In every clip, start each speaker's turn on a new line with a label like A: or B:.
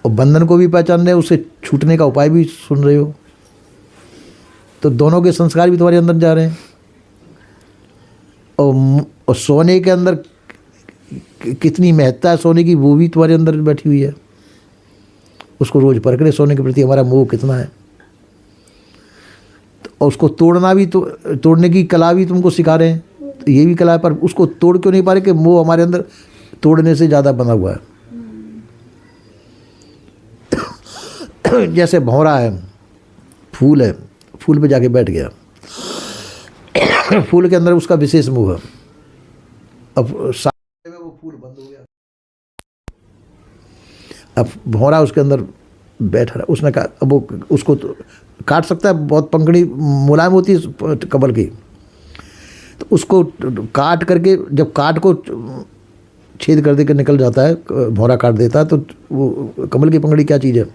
A: और बंधन को भी पहचान रहे हो, उससे छूटने का उपाय भी सुन रहे हो, तो दोनों के संस्कार भी तुम्हारे अंदर जा रहे हैं। और सोने के अंदर कितनी महत्ता है सोने की, वो भी तुम्हारे अंदर बैठी हुई है। उसको रोज परख रहे, सोने के प्रति हमारा मोह कितना है। और उसको तोड़ना भी, तो तोड़ने की कला भी तुमको सिखा रहे हैं, तो ये भी कला है, पर उसको तोड़ क्यों नहीं पा रहे कि मोह हमारे अंदर तोड़ने से ज़्यादा बना हुआ है। जैसे भंवरा है, फूल है, फूल पे जाके बैठ गया, फूल के अंदर उसका विशेष मोह है, अब सामने में वो फूल बंद हो गया, अब भंवरा उसके अंदर बैठा रहा। उसने कहा, अब वो उसको तो काट सकता है, बहुत पंखड़ी मुलायम होती है कमल की, तो उसको काट करके, जब काट को छेद कर दे के निकल जाता है, भौरा काट देता है, तो वो कमल की पंखड़ी क्या चीज़ है,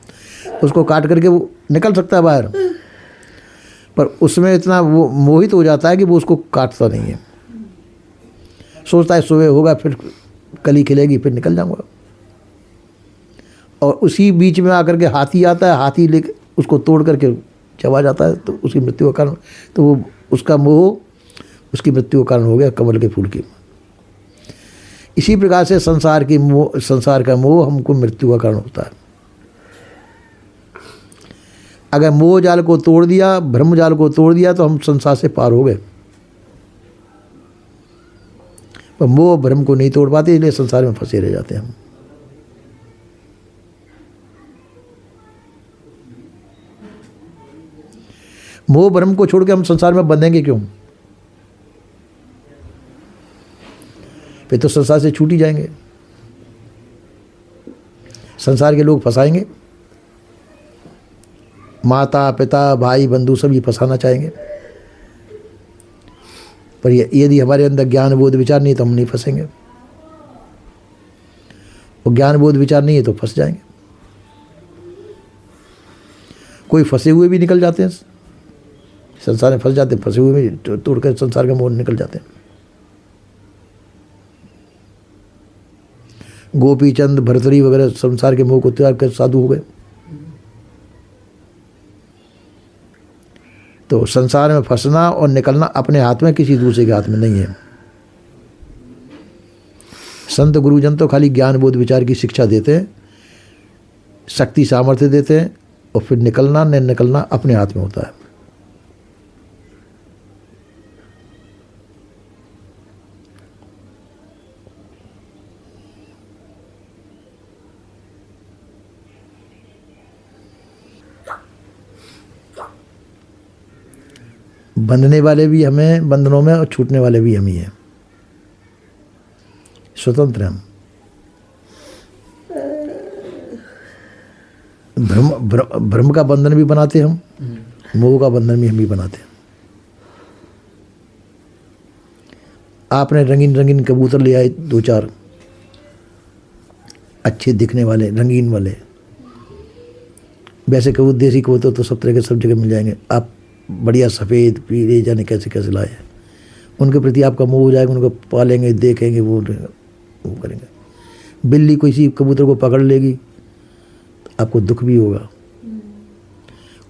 A: उसको काट करके वो निकल सकता है बाहर, पर उसमें इतना वो मोहित हो जाता है कि वो उसको काटता नहीं है। सोचता है सुबह होगा, फिर कली खिलेगी, फिर निकल जाऊंगा। और उसी बीच में आकर के हाथी आता है, हाथी लेके उसको तोड़ करके चबा जाता है, तो उसकी मृत्यु का कारण, तो वो उसका मोह उसकी मृत्यु का कारण हो गया, कमल के फूल की। इसी प्रकार से संसार का मोह हमको मृत्यु का कारण होता है। अगर मोह जाल को तोड़ दिया, ब्रह्म जाल को तोड़ दिया, तो हम संसार से पार हो गए। पर मोह ब्रह्म को नहीं तोड़ पाते, इसलिए संसार में फंसे रह जाते हैं हम। मोह ब्रह्म को छोड़ के हम संसार में बंधेंगे क्यों? फिर तो संसार से छूट ही जाएंगे। संसार के लोग फंसाएंगे, माता पिता भाई बंधु सभी फंसाना चाहेंगे, पर यदि हमारे अंदर ज्ञान बोध विचार नहीं तो हम नहीं फंसेंगे, और ज्ञान बोध विचार नहीं है तो फंस जाएंगे। कोई फंसे हुए भी निकल जाते हैं, संसार में फंस जाते हैं, फंसे हुए भी तोड़कर संसार का मोह निकल जाते हैं। गोपी चंद भरतरी वगैरह संसार के मोह को त्याग कर साधु हो गए। तो संसार में फंसना और निकलना अपने हाथ में, किसी दूसरे के हाथ में नहीं है। संत गुरुजन तो खाली ज्ञान बोध विचार की शिक्षा देते हैं, शक्ति सामर्थ्य देते हैं, और फिर निकलना न निकलना अपने हाथ में होता है। बंधने वाले भी हमें बंधनों में, और छूटने वाले भी हम ही हैं। स्वतंत्र हम। भ्रम का बंधन भी बनाते हम, मोह का बंधन भी हम ही बनाते हैं। आपने रंगीन रंगीन कबूतर ले आए, 2-4 अच्छे दिखने वाले रंगीन वाले। वैसे कबूतर, देसी कबूतर तो सब तरह के सब जगह मिल जाएंगे। आप बढ़िया सफ़ेद पीले जाने कैसे कैसे लाए, उनके प्रति आपका मोह हो जाएगा, उनको पालेंगे, देखेंगे, वो करेंगे। बिल्ली किसी कबूतर को पकड़ लेगी तो आपको दुख भी होगा,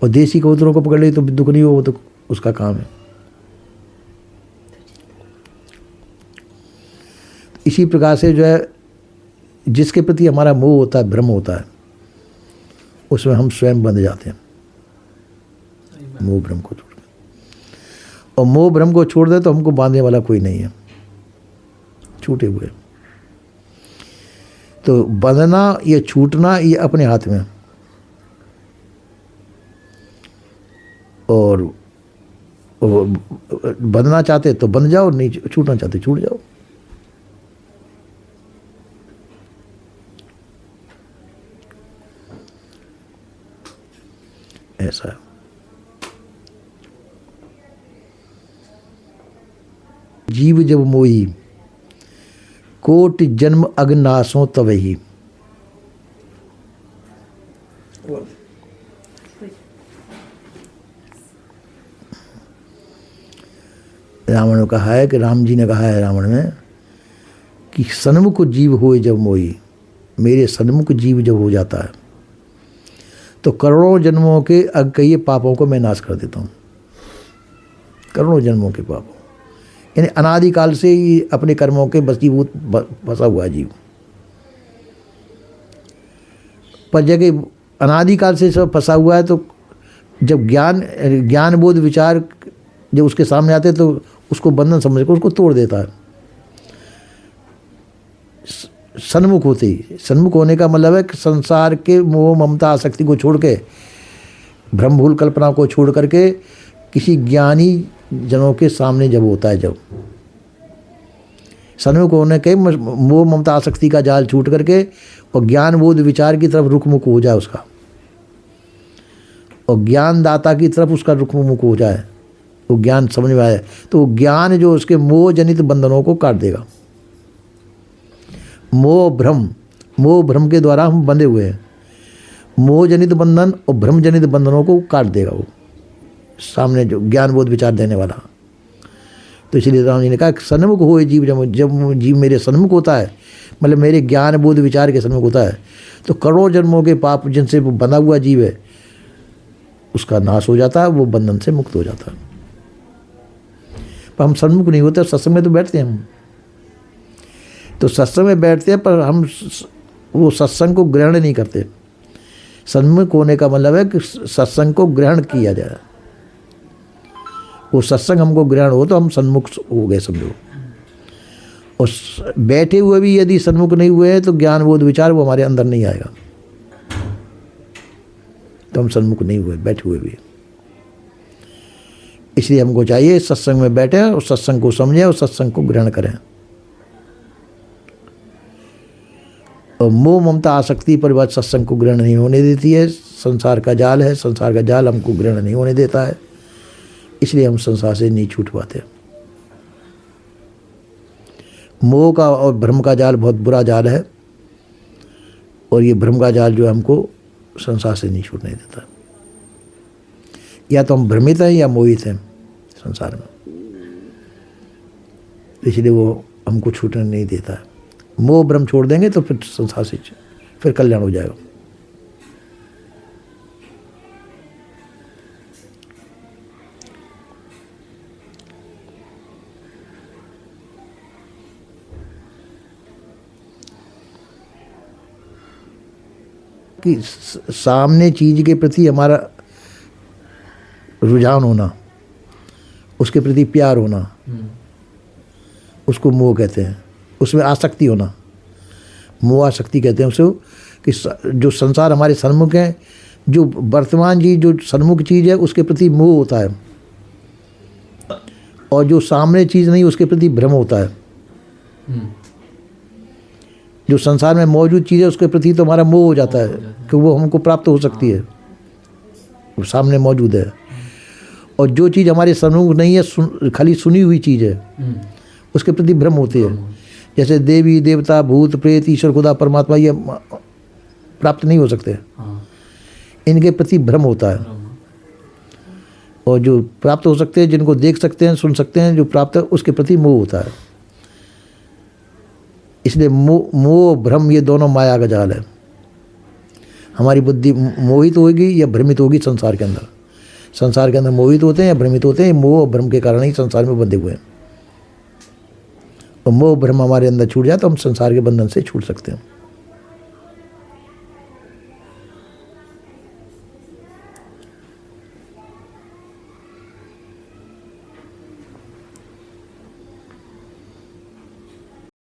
A: और देसी कबूतरों को पकड़ लेगी तो दुख नहीं होगा, तो उसका काम है। इसी प्रकार से जो है, जिसके प्रति हमारा मोह होता है, भ्रम होता है, उसमें हम स्वयं बंध जाते हैं। मोह भ्रम को छोड़ दे, और मोह भ्रम को छोड़ दे तो हमको बांधने वाला कोई नहीं है, छूटे हुए। तो बंधना या छूटना ये अपने हाथ में, और बंधना चाहते तो बंध जाओ, नहीं छूटना चाहते छूट जाओ। ऐसा है। जीव जब मोही, कोटि जन्म अग्नासों तवही। रावण ने कहा है कि राम जी ने कहा है रावण में कि सन्मुख जीव होए जब मोई, मेरे सन्मुख जीव जब हो जाता है तो करोड़ों जन्मों के कई पापों को मैं नाश कर देता हूँ। करोड़ों जन्मों के पापों, यानी अनादिकाल से ही अपने कर्मों के बसीभूत फंसा हुआ है जीव। पर जगह अनादिकाल से सब फंसा हुआ है, तो जब ज्ञान बोध विचार जब उसके सामने आते हैं तो उसको बंधन समझ कर उसको तोड़ देता है। सन्मुख होते ही, सन्मुख होने का मतलब है कि संसार के मोह ममता आसक्ति को छोड़ के, भ्रम भूल कल्पना को छोड़ करके किसी ज्ञानी जनों के सामने जब होता है, जब सन्मुख होने के मोह ममता आसक्ति का जाल छूट करके और ज्ञान बोध विचार की तरफ रुख मुख हो जाए उसका, और ज्ञान दाता की तरफ उसका रुख मुख हो जाए, वो ज्ञान समझ में आए, तो वो ज्ञान जो उसके मोह जनित बंधनों को काट देगा। मोह भ्रम के द्वारा हम बंधे हुए हैं, मोह जनित बंधन और भ्रम जनित बंधनों को काट देगा वो सामने जो ज्ञान बोध विचार देने वाला। तो इसलिए राम जी ने कहा सन्मुख हो जीव, जब जीव मेरे सन्मुख होता है, मतलब मेरे ज्ञान बोध विचार के सन्मुख होता है, तो करोड़ों जन्मों के पाप जिनसे वो बंधा हुआ जीव है उसका नाश हो जाता है, वो बंधन से मुक्त हो जाता है। पर हम सन्मुख नहीं होते, सत्संग में तो बैठते हैं हम, तो सत्संग में बैठते हैं पर हम वो सत्संग को ग्रहण नहीं करते। सन्मुख होने का मतलब है कि सत्संग को ग्रहण किया जाए, वो सत्संग हमको ग्रहण हो तो हम सन्मुख हो गए समझो। और बैठे हुए भी यदि सन्मुख नहीं हुए हैं तो ज्ञान बोध विचार वो हमारे अंदर नहीं आएगा, तो हम सन्मुख नहीं हुए बैठे हुए भी। इसलिए हमको चाहिए सत्संग में बैठे और सत्संग को समझें और सत्संग को ग्रहण करें। और मोह ममता आसक्ति पर बात सत्संग को ग्रहण नहीं होने देती है। संसार का जाल है, संसार का जाल हमको ग्रहण नहीं होने देता है, इसलिए हम संसार से नहीं छूट पाते। मोह का और भ्रम का जाल बहुत बुरा जाल है, और ये भ्रम का जाल जो है हमको संसार से नहीं छूटने देता। या तो हम भ्रमित हैं या मोहित हैं संसार में, इसलिए वो हमको छूटने नहीं देता है। मोह भ्रम छोड़ देंगे तो फिर संसार से फिर कल्याण हो जाएगा। कि सामने चीज के प्रति हमारा रुझान होना, उसके प्रति प्यार होना, उसको मोह कहते हैं। उसमें आसक्ति होना, मोह आसक्ति कहते हैं उसको। कि जो संसार हमारे सन्मुख है, जो वर्तमान चीज जो सन्मुख चीज़ है उसके प्रति मोह होता है, और जो सामने चीज़ नहीं उसके प्रति भ्रम होता है। जो संसार में मौजूद चीज़ है उसके प्रति तो हमारा मोह हो जाता है कि वो हमको प्राप्त हो सकती है, वो सामने मौजूद है। और जो चीज़ हमारे सन्मुख नहीं है, खाली सुनी हुई चीज़ है, उसके प्रति भ्रम होती है। जैसे देवी देवता भूत प्रेत ईश्वर खुदा परमात्मा, ये प्राप्त नहीं हो सकते, इनके प्रति भ्रम होता है। और जो प्राप्त हो सकते हैं, जिनको देख सकते हैं सुन सकते हैं, जो प्राप्त है उसके प्रति मोह होता है। इसलिए मोह भ्रम ये दोनों माया का जाल है। हमारी बुद्धि मोहित होगी या भ्रमित होगी संसार के अंदर। संसार के अंदर मोहित होते हैं या भ्रमित होते हैं, मोह और भ्रम के कारण ही संसार में बंधे हुए हैं। और मोह भ्रम हमारे अंदर छूट जाए तो हम संसार के बंधन से छूट सकते हैं।